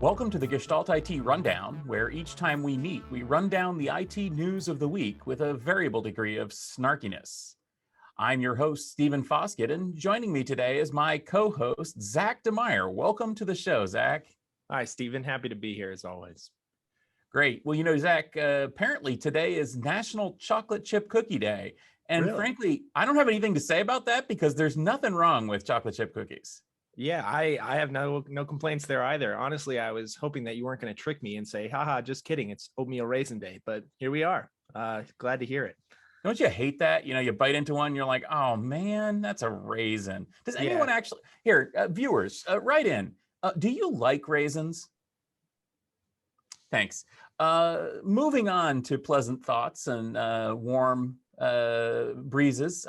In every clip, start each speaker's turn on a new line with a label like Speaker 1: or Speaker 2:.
Speaker 1: Welcome to the Gestalt IT Rundown, where each time we meet, we run down the IT news of the week with a variable degree of snarkiness. I'm your host, Stephen Foskett, and joining me today is my co-host, Zach DeMeyer. Welcome to the show, Zach.
Speaker 2: Hi, Stephen. Happy to be here as always.
Speaker 1: Great. Well, Zach, apparently today is National Chocolate Chip Cookie Day. And
Speaker 2: Really?
Speaker 1: frankly, I don't have anything to say about that because there's nothing wrong with chocolate chip cookies.
Speaker 2: Yeah, I have no complaints there either. Honestly, I was hoping that you weren't going to trick me and say, haha, just kidding. It's oatmeal raisin day. But here we are. Glad to hear it.
Speaker 1: Don't you hate that? You bite into one, you're like, oh man, that's a raisin. Does anyone
Speaker 2: Yeah.
Speaker 1: actually, here, viewers, write in. Do you like raisins? Thanks. Moving on to pleasant thoughts and warm breezes.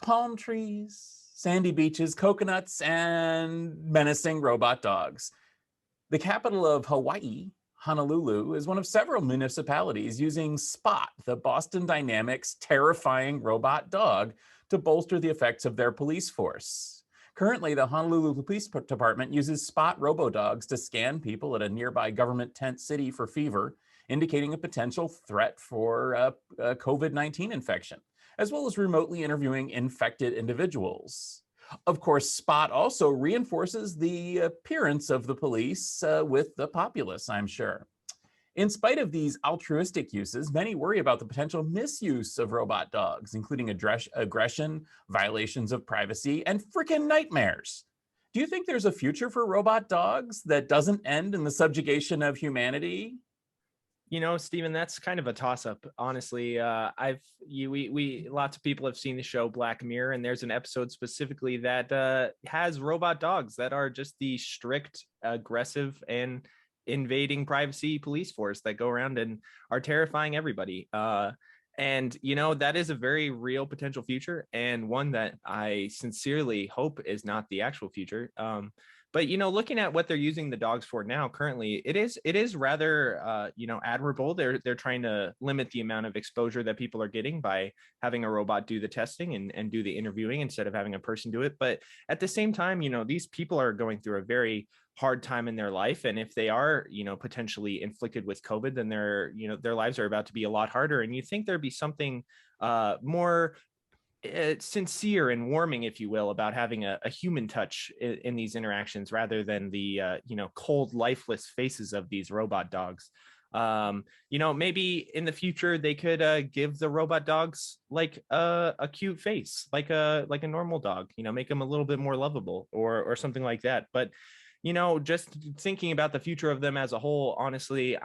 Speaker 1: Palm trees, sandy beaches, coconuts, and menacing robot dogs. The capital of Hawaii, Honolulu, is one of several municipalities using Spot, the Boston Dynamics terrifying robot dog, to bolster the effects of their police force. Currently, the Honolulu Police Department uses Spot robo-dogs to scan people at a nearby government tent city for fever, indicating a potential threat for a COVID-19 infection, as well as remotely interviewing infected individuals. Of course, Spot also reinforces the appearance of the police with the populace, I'm sure. In spite of these altruistic uses, many worry about the potential misuse of robot dogs, including aggression, violations of privacy, and freaking nightmares. Do you think there's a future for robot dogs that doesn't end in the subjugation of humanity?
Speaker 2: Stephen, that's kind of a toss-up. Honestly, we lots of people have seen the show Black Mirror, and there's an episode specifically that has robot dogs that are just the strict, aggressive, and invading privacy police force that go around and are terrifying everybody. And that is a very real potential future, and one that I sincerely hope is not the actual future. But looking at what they're using the dogs for now, currently, it is rather admirable. They're trying to limit the amount of exposure that people are getting by having a robot do the testing and do the interviewing instead of having a person do it. But at the same time, these people are going through a very hard time in their life, and if they are potentially inflicted with COVID, then their lives are about to be a lot harder. And you think there'd be something more sincere and warming, if you will, about having a human touch in these interactions rather than the cold, lifeless faces of these robot dogs. Maybe in the future they could give the robot dogs like a cute face, like a normal dog, make them a little bit more lovable or something like that. But just thinking about the future of them as a whole, honestly,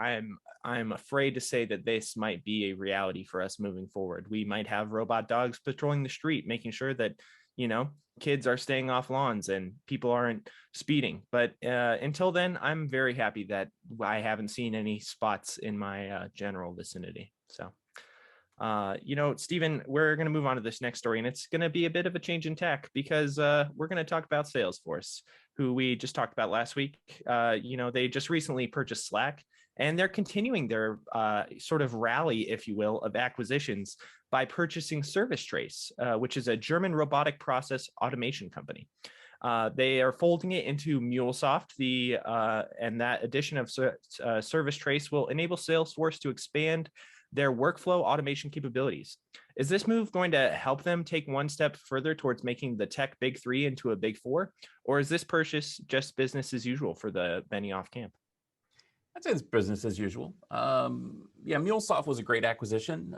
Speaker 2: I'm afraid to say that this might be a reality for us moving forward. We might have robot dogs patrolling the street, making sure that, kids are staying off lawns and people aren't speeding. But until then, I'm very happy that I haven't seen any spots in my general vicinity. So, Stephen, we're going to move on to this next story, and it's going to be a bit of a change in tack because we're going to talk about Salesforce, who we just talked about last week. They just recently purchased Slack, and they're continuing their sort of rally, if you will, of acquisitions by purchasing Service Trace, which is a German robotic process automation company. They are folding it into MuleSoft, and that addition of Service Trace will enable Salesforce to expand their workflow automation capabilities. Is this move going to help them take one step further towards making the tech big three into a big four? Or is this purchase just business as usual for the Benioff camp?
Speaker 1: I'd say it's business as usual. MuleSoft was a great acquisition.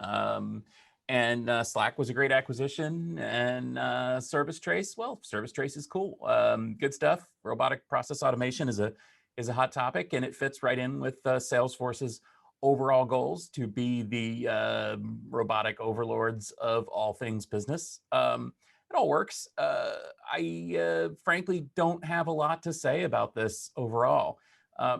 Speaker 1: And Slack was a great acquisition. And Service Trace, well, Service Trace is cool. Good stuff. Robotic process automation is a hot topic, and it fits right in with Salesforce's overall goals to be the robotic overlords of all things business. It all works. I frankly don't have a lot to say about this overall.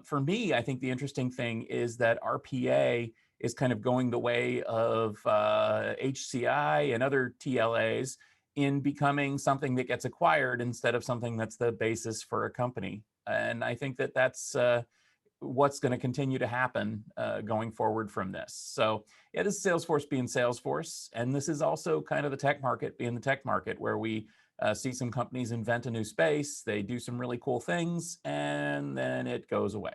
Speaker 1: For me, I think the interesting thing is that RPA is kind of going the way of HCI and other TLAs in becoming something that gets acquired instead of something that's the basis for a company. And I think that that's what's going to continue to happen going forward from this. So yeah, this is Salesforce being Salesforce, and this is also kind of the tech market being the tech market, where we see some companies invent a new space, they do some really cool things, and then it goes away.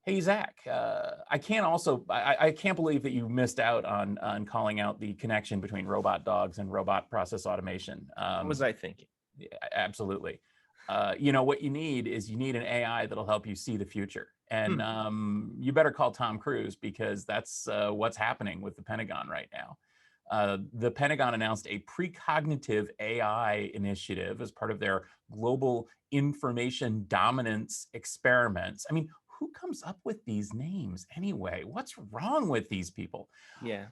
Speaker 1: Hey, Zach, I can't believe that you missed out on calling out the connection between robot dogs and robot process automation.
Speaker 2: What was I thinking?
Speaker 1: Yeah, absolutely. What you need is an AI that'll help you see the future. And you better call Tom Cruise, because that's what's happening with the Pentagon right now. The Pentagon announced a precognitive AI initiative as part of their global information dominance experiments. I mean, who comes up with these names anyway? What's wrong with these people?
Speaker 2: Yeah.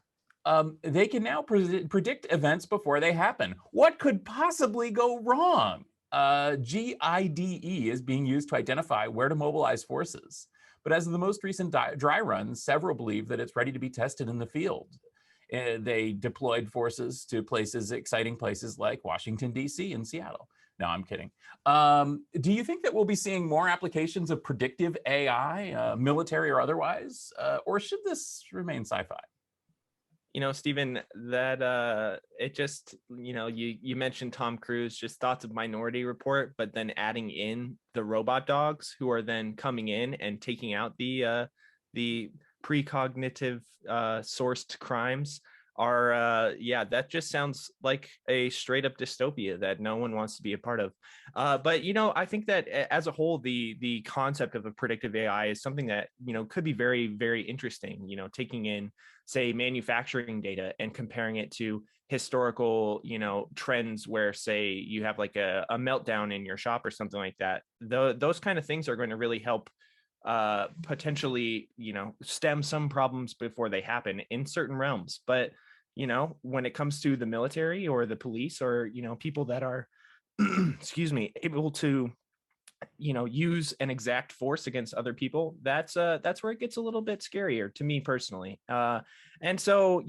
Speaker 1: They can now predict events before they happen. What could possibly go wrong? GIDE is being used to identify where to mobilize forces. But as of the most recent dry run, several believe that it's ready to be tested in the field. They deployed forces to exciting places like Washington, D.C. and Seattle. No, I'm kidding. Do you think that we'll be seeing more applications of predictive AI, military or otherwise? Or should this remain sci-fi?
Speaker 2: Stephen, that it just, you mentioned Tom Cruise, just thoughts of Minority Report, but then adding in the robot dogs who are then coming in and taking out the precognitive sourced crimes are that just sounds like a straight up dystopia that no one wants to be a part of. But I think that as a whole, the concept of a predictive AI is something that could be very, very interesting. Taking in, say, manufacturing data and comparing it to historical trends where, say, you have like a meltdown in your shop or something like that. Those kind of things are going to really help potentially stem some problems before they happen in certain realms. But when it comes to the military or the police or people that are excuse me, able to use an exact force against other people, that's where it gets a little bit scarier to me personally. And so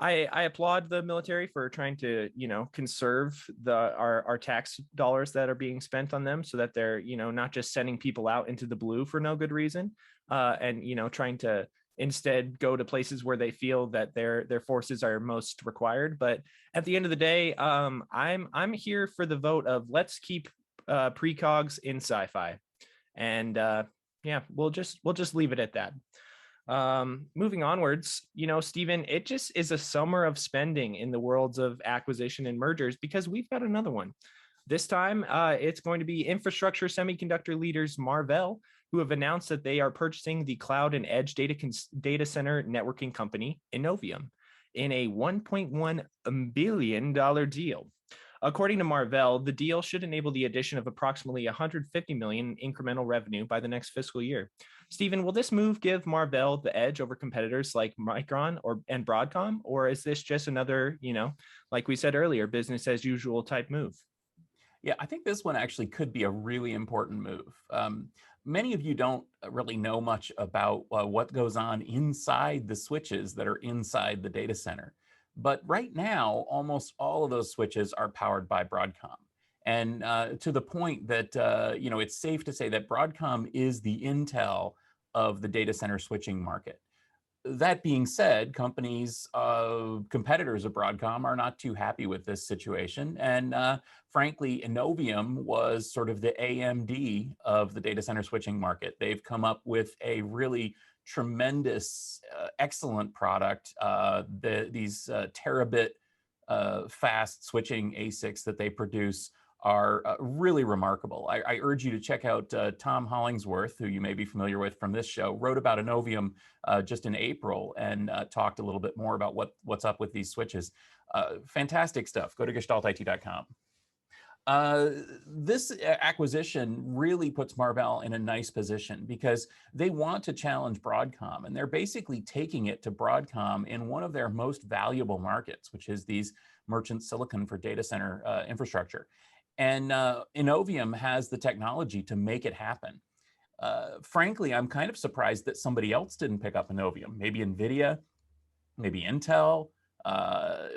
Speaker 2: I applaud the military for trying to, conserve our tax dollars that are being spent on them, so that they're, not just sending people out into the blue for no good reason, and trying to instead go to places where they feel that their forces are most required. But at the end of the day, I'm here for the vote of let's keep precogs in sci-fi, and we'll just leave it at that. Moving onwards, Stephen, it just is a summer of spending in the worlds of acquisition and mergers, because we've got another one. This time, it's going to be infrastructure semiconductor leaders Marvell, who have announced that they are purchasing the cloud and edge data center networking company Innovium in a $1.1 billion deal. According to Marvell, the deal should enable the addition of approximately 150 million in incremental revenue by the next fiscal year. Stephen, will this move give Marvell the edge over competitors like Micron and Broadcom, or is this just another, like we said earlier, business as usual type move?
Speaker 1: Yeah, I think this one actually could be a really important move. Many of you don't really know much about what goes on inside the switches that are inside the data center. But right now, almost all of those switches are powered by Broadcom. And to the point that, it's safe to say that Broadcom is the Intel of the data center switching market. That being said, competitors of Broadcom are not too happy with this situation. And frankly, Innovium was sort of the AMD of the data center switching market. They've come up with a really tremendous, excellent product. These terabit fast switching ASICs that they produce are really remarkable. I urge you to check out Tom Hollingsworth, who you may be familiar with from this show, wrote about Innovium just in April and talked a little bit more about what's up with these switches. Fantastic stuff. Go to gestaltit.com. This acquisition really puts Marvell in a nice position because they want to challenge Broadcom, and they're basically taking it to Broadcom in one of their most valuable markets, which is these merchant silicon for data center infrastructure. And Innovium has the technology to make it happen. Frankly, I'm kind of surprised that somebody else didn't pick up Innovium. Maybe Nvidia, maybe Intel,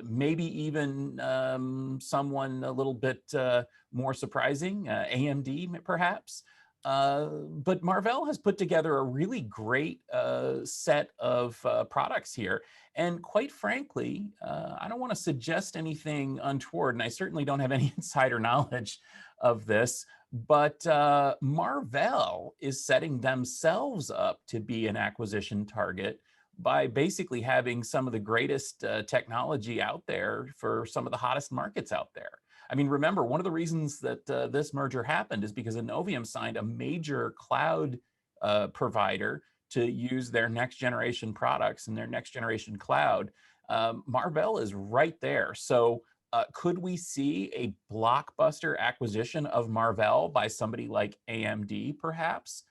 Speaker 1: maybe even someone a little bit more surprising, AMD perhaps. But Marvell has put together a really great set of products here. And quite frankly, I don't want to suggest anything untoward, and I certainly don't have any insider knowledge of this, but Marvell is setting themselves up to be an acquisition target by basically having some of the greatest technology out there for some of the hottest markets out there. I mean, remember, one of the reasons that this merger happened is because Innovium signed a major cloud provider to use their next generation products and their next generation cloud. Marvell is right there. So could we see a blockbuster acquisition of Marvell by somebody like AMD, perhaps?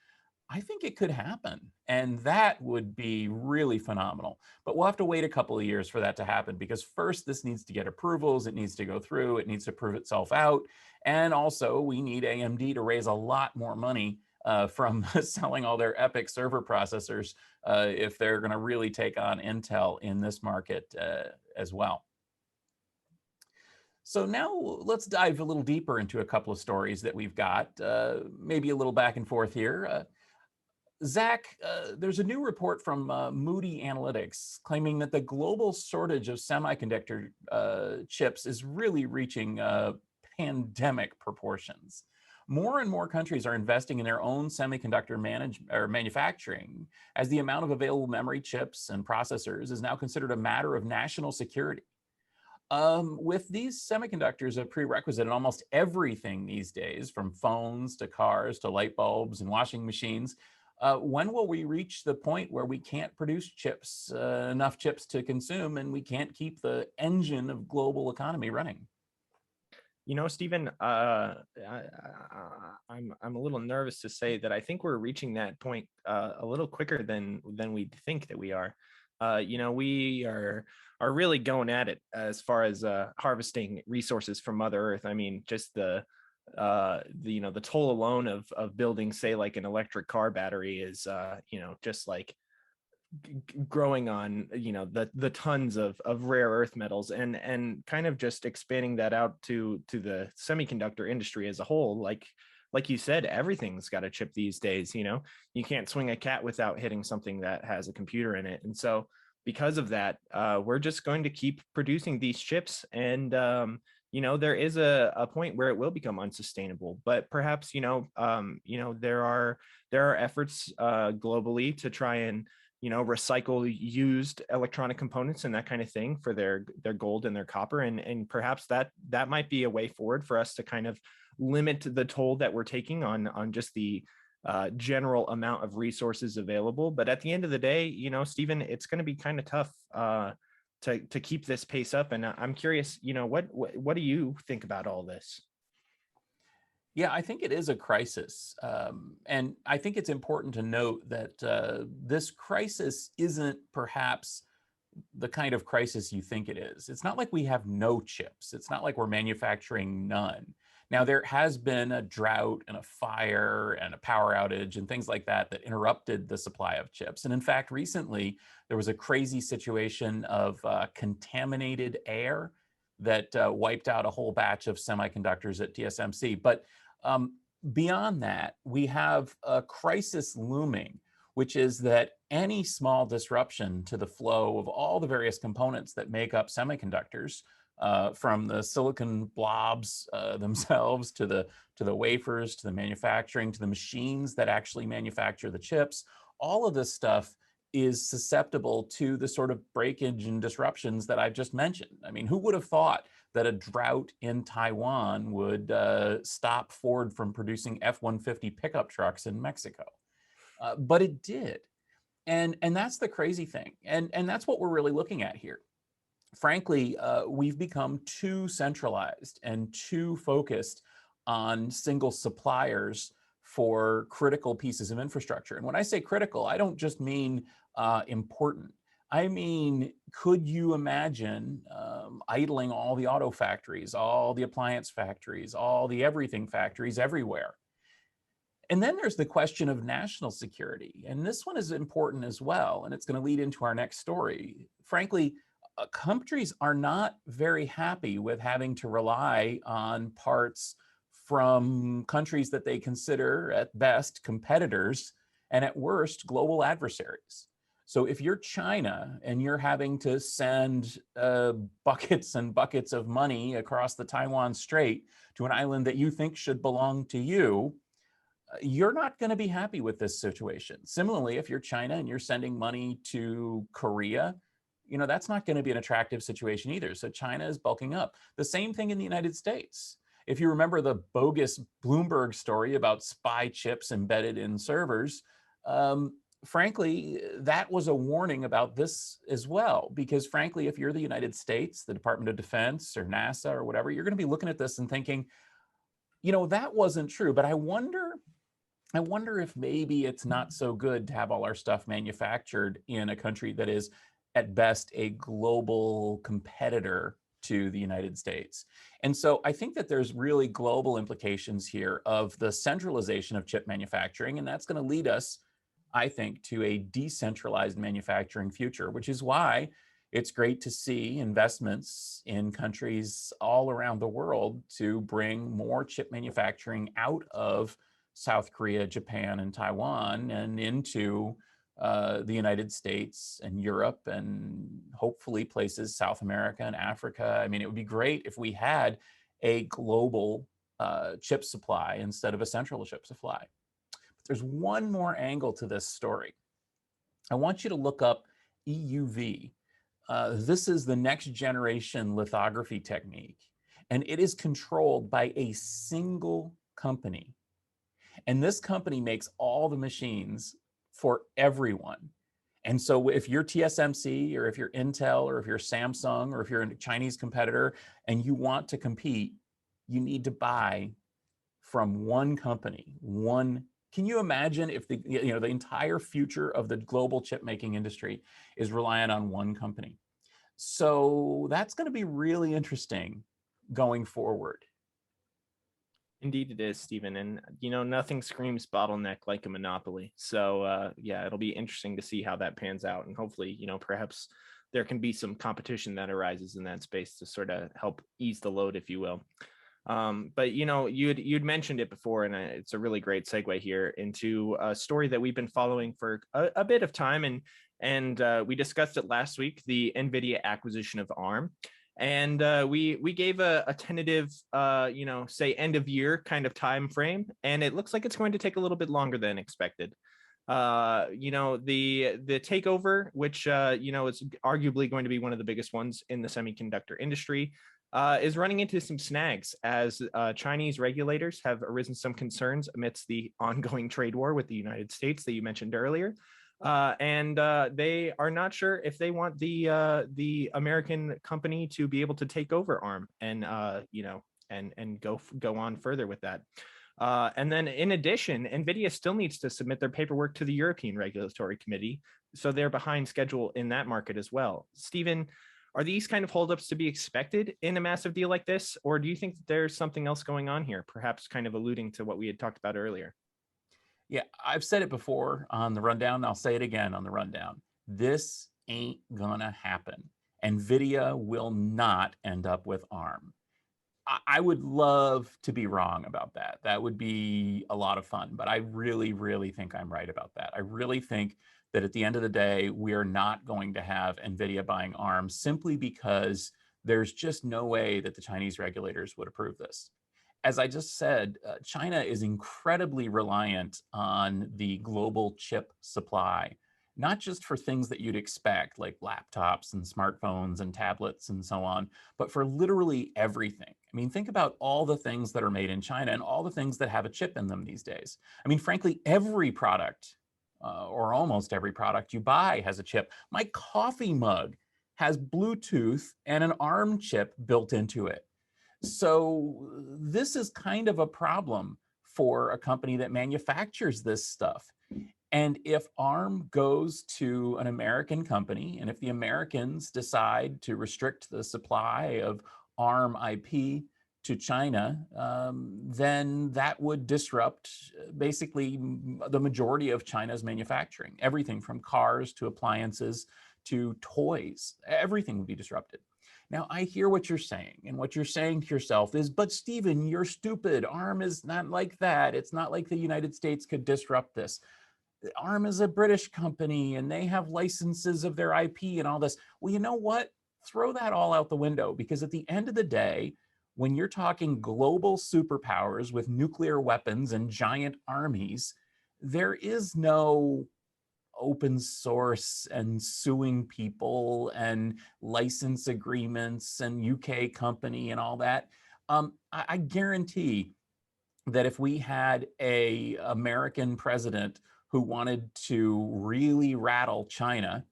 Speaker 1: I think it could happen. And that would be really phenomenal. But we'll have to wait a couple of years for that to happen, because first, this needs to get approvals. It needs to go through. It needs to prove itself out. And also, we need AMD to raise a lot more money from selling all their EPYC server processors if they're going to really take on Intel in this market as well. So now let's dive a little deeper into a couple of stories that we've got, maybe a little back and forth here. Zach, there's a new report from Moody Analytics claiming that the global shortage of semiconductor chips is really reaching pandemic proportions. More and more countries are investing in their own semiconductor manufacturing, as the amount of available memory chips and processors is now considered a matter of national security. With these semiconductors a prerequisite in almost everything these days, from phones to cars to light bulbs and washing machines, when will we reach the point where we can't produce chips, enough chips to consume, and we can't keep the engine of global economy running?
Speaker 2: You know, Stephen, I'm a little nervous to say that I think we're reaching that point a little quicker than we think that we are. You know, we are really going at it as far as harvesting resources from Mother Earth. I mean, just the you know, the toll alone of building, say, like an electric car battery is you know, just like growing on, you know, the tons of rare earth metals, and kind of just expanding that out to the semiconductor industry as a whole. Like you said, everything's got a chip these days. You know, you can't swing a cat without hitting something that has a computer in it. And so because of that, we're just going to keep producing these chips. And you know, there is a point where it will become unsustainable. But perhaps, you know, there are efforts globally to try and, you know, recycle used electronic components and that kind of thing for their gold and their copper, and perhaps that might be a way forward for us to kind of limit the toll that we're taking on just the general amount of resources available. But at the end of the day, you know, Stephen, it's going to be kind of tough to keep this pace up. And I'm curious, you know, what do you think about all this?
Speaker 1: Yeah, I think it is a crisis. And I think it's important to note that this crisis isn't perhaps the kind of crisis you think it is. It's not like we have no chips. It's not like we're manufacturing none. Now, there has been a drought and a fire and a power outage and things like that that interrupted the supply of chips. And in fact, recently, there was a crazy situation of contaminated air that wiped out a whole batch of semiconductors at TSMC. But beyond that, we have a crisis looming, which is that any small disruption to the flow of all the various components that make up semiconductors, from the silicon blobs themselves to the wafers, to the manufacturing, to the machines that actually manufacture the chips, all of this stuff is susceptible to the sort of breakage and disruptions that I've just mentioned. I mean, who would have thought that a drought in Taiwan would stop Ford from producing F-150 pickup trucks in Mexico? But it did. And that's the crazy thing. And that's what we're really looking at here. Frankly, we've become too centralized and too focused on single suppliers for critical pieces of infrastructure. And when I say critical, I don't just mean important. I mean, could you imagine idling all the auto factories, all the appliance factories, all the everything factories everywhere? And then there's the question of national security. And this one is important as well. And it's going to lead into our next story. Frankly, countries are not very happy with having to rely on parts from countries that they consider at best competitors and at worst global adversaries. So if you're China and you're having to send buckets and buckets of money across the Taiwan Strait to an island that you think should belong to you, you're not going to be happy with this situation. Similarly, if you're China and you're sending money to Korea, that's not going to be an attractive situation either. So China is bulking up. The same thing in the United States. If you remember the bogus Bloomberg story about spy chips embedded in servers, frankly, that was a warning about this as well. Because frankly, if you're the United States, the Department of Defense or NASA or whatever, you're going to be looking at this and thinking, that wasn't true. But I wonder if maybe it's not so good to have all our stuff manufactured in a country that is at best a global competitor to the United States. And so I think that there's really global implications here of the centralization of chip manufacturing, and that's going to lead us, I think, to a decentralized manufacturing future, which is why it's great to see investments in countries all around the world to bring more chip manufacturing out of South Korea, Japan, and Taiwan and into the United States and Europe and hopefully places South America and Africa. I mean, it would be great if we had a global chip supply instead of a central chip supply. But there's one more angle to this story. I want you to look up EUV. This is the next generation lithography technique, and it is controlled by a single company. And this company makes all the machines for everyone. And so if you're TSMC or if you're Intel or if you're Samsung or if you're a Chinese competitor and you want to compete, you need to buy from one company. Can you imagine if the entire future of the global chip making industry is reliant on one company? So that's going to be really interesting going forward.
Speaker 2: Indeed it is, Stephen. And, nothing screams bottleneck like a monopoly. So, yeah, it'll be interesting to see how that pans out. And hopefully, perhaps there can be some competition that arises in that space to sort of help ease the load, if you will. But, you'd mentioned it before, and it's a really great segue here into a story that we've been following for a bit of time. And we discussed it last week, the Nvidia acquisition of Arm. And we gave a tentative, say end of year kind of time frame, and it looks like it's going to take a little bit longer than expected. The takeover, which is arguably going to be one of the biggest ones in the semiconductor industry, is running into some snags as Chinese regulators have arisen some concerns amidst the ongoing trade war with the United States that you mentioned earlier. And they are not sure if they want the American company to be able to take over Arm and and go on further with that. And then in addition, Nvidia still needs to submit their paperwork to the European Regulatory Committee, so they're behind schedule in that market as well. Stephen, are these kind of holdups to be expected in a massive deal like this, or do you think that there's something else going on here, perhaps kind of alluding to what we had talked about earlier?
Speaker 1: Yeah, I've said it before on the rundown. I'll say it again on the rundown. This ain't gonna happen. NVIDIA will not end up with ARM. I would love to be wrong about that. That would be a lot of fun, but I really, really think I'm right about that. I really think that at the end of the day, we are not going to have NVIDIA buying ARM simply because there's just no way that the Chinese regulators would approve this. As I just said, China is incredibly reliant on the global chip supply, not just for things that you'd expect, like laptops and smartphones and tablets and so on, but for literally everything. I mean, think about all the things that are made in China and all the things that have a chip in them these days. I mean, frankly, every product or almost every product you buy has a chip. My coffee mug has Bluetooth and an ARM chip built into it. So this is kind of a problem for a company that manufactures this stuff. And if ARM goes to an American company, and if the Americans decide to restrict the supply of ARM IP to China, then that would disrupt basically the majority of China's manufacturing. Everything from cars to appliances to toys, everything would be disrupted. Now, I hear what you're saying, and what you're saying to yourself is, but Stephen, you're stupid. ARM is not like that. It's not like the United States could disrupt this. ARM is a British company, and they have licenses of their IP and all this. Well, you know what? Throw that all out the window, because at the end of the day, when you're talking global superpowers with nuclear weapons and giant armies, there is no open source and suing people and license agreements and UK company and all that. I guarantee that if we had a American president who wanted to really rattle China,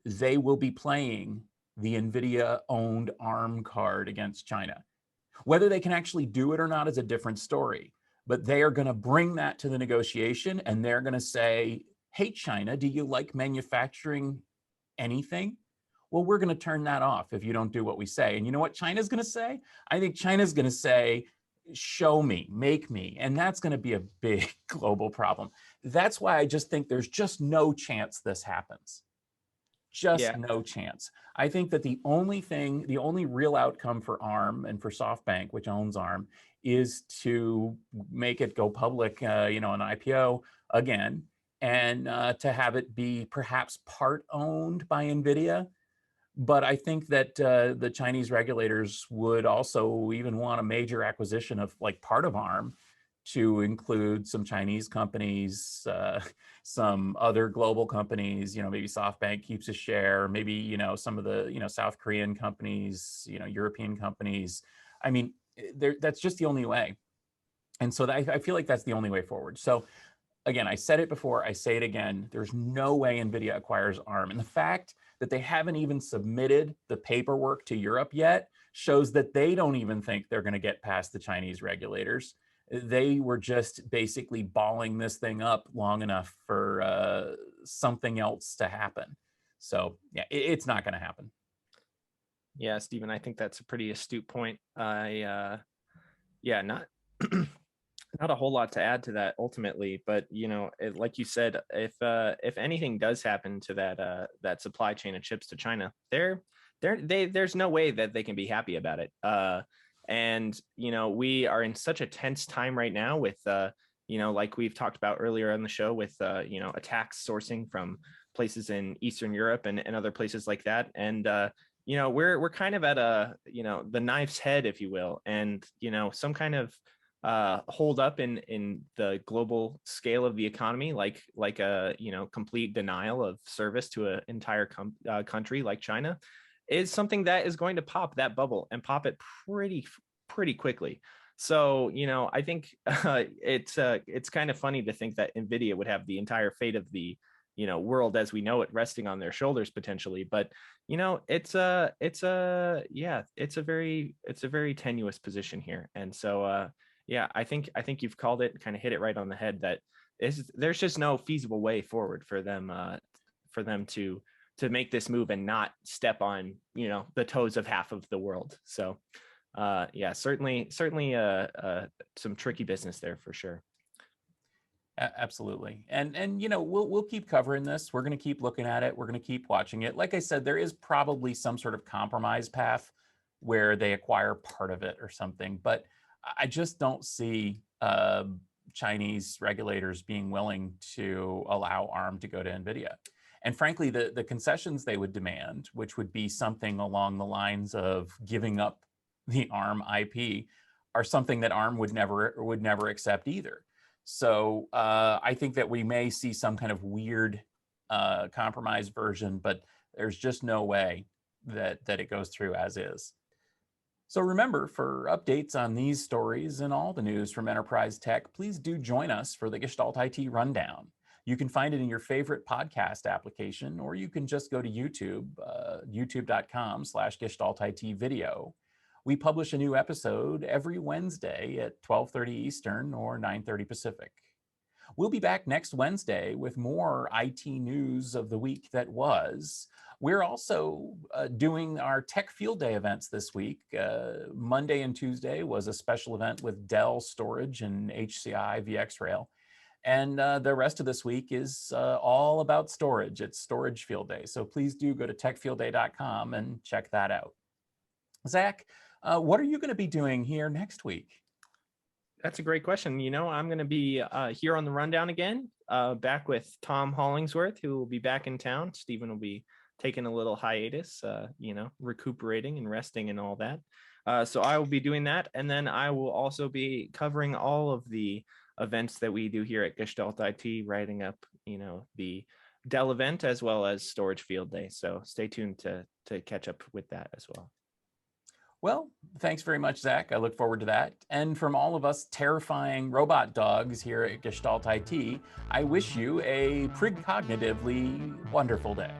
Speaker 1: they will be playing the Nvidia owned ARM card against China. Whether they can actually do it or not is a different story, but they are going to bring that to the negotiation, and they're going to say, hey, China, do you like manufacturing anything? Well, we're going to turn that off if you don't do what we say. And you know what China's going to say? I think China's going to say, show me, make me. And that's going to be a big global problem. That's why I just think there's just no chance this happens. Just
Speaker 2: Yeah.
Speaker 1: no chance. I think that the only real outcome for ARM and for SoftBank, which owns ARM, is to make it go public, an IPO again, and to have it be perhaps part owned by Nvidia. But I think that the Chinese regulators would also even want a major acquisition of like part of ARM to include some Chinese companies, some other global companies, maybe SoftBank keeps a share, maybe, some of the, South Korean companies, European companies. I mean, that's just the only way. And so I feel like that's the only way forward. So again, I said it before, I say it again, there's no way NVIDIA acquires ARM. And the fact that they haven't even submitted the paperwork to Europe yet shows that they don't even think they're going to get past the Chinese regulators. They were just basically balling this thing up long enough for something else to happen. So yeah, it's not going to happen.
Speaker 2: Yeah, Stephen, I think that's a pretty astute point. Not not a whole lot to add to that ultimately, but like you said, if anything does happen to that supply chain of chips to China, there's no way that they can be happy about it. And we are in such a tense time right now with like we've talked about earlier on the show with attacks sourcing from places in Eastern Europe and other places like that. And we're kind of at the knife's head, if you will, and some kind of hold up in the global scale of the economy, like a complete denial of service to an entire country like China, is something that is going to pop that bubble and pop it pretty quickly. So I think it's kind of funny to think that Nvidia would have the entire fate of the world as we know it resting on their shoulders potentially, but it's a very tenuous position here. And so I think you've called it, kind of hit it right on the head, that there's just no feasible way forward for them to make this move and not step on the toes of half of the world. So certainly some tricky business there for sure.
Speaker 1: Absolutely. And we'll keep covering this. We're going to keep looking at it. We're going to keep watching it. Like I said, there is probably some sort of compromise path where they acquire part of it or something, but I just don't see Chinese regulators being willing to allow ARM to go to NVIDIA. And frankly, the concessions they would demand, which would be something along the lines of giving up the ARM IP, are something that ARM would never accept either. So I think that we may see some kind of weird compromise version, but there's just no way that it goes through as is. So remember, for updates on these stories and all the news from enterprise tech, please do join us for the Gestalt IT Rundown. You can find it in your favorite podcast application, or you can just go to YouTube, youtube.com/Gestalt IT video. We publish a new episode every Wednesday at 12:30 Eastern or 9:30 Pacific. We'll be back next Wednesday with more IT news of the week that was. We're also doing our Tech Field Day events this week. Monday and Tuesday was a special event with Dell Storage and HCI VxRail. And the rest of this week is all about storage. It's Storage Field Day. So please do go to techfieldday.com and check that out. Zach, what are you going to be doing here next week?
Speaker 2: That's a great question. I'm going to be here on the rundown again, back with Tom Hollingsworth, who will be back in town. Stephen will be taking a little hiatus, recuperating and resting and all that. So I will be doing that. And then I will also be covering all of the events that we do here at Gestalt IT, writing up, the Dell event as well as Storage Field Day. So stay tuned to catch up with that as well.
Speaker 1: Well, thanks very much, Zach. I look forward to that. And from all of us terrifying robot dogs here at Gestalt IT, I wish you a precognitively wonderful day.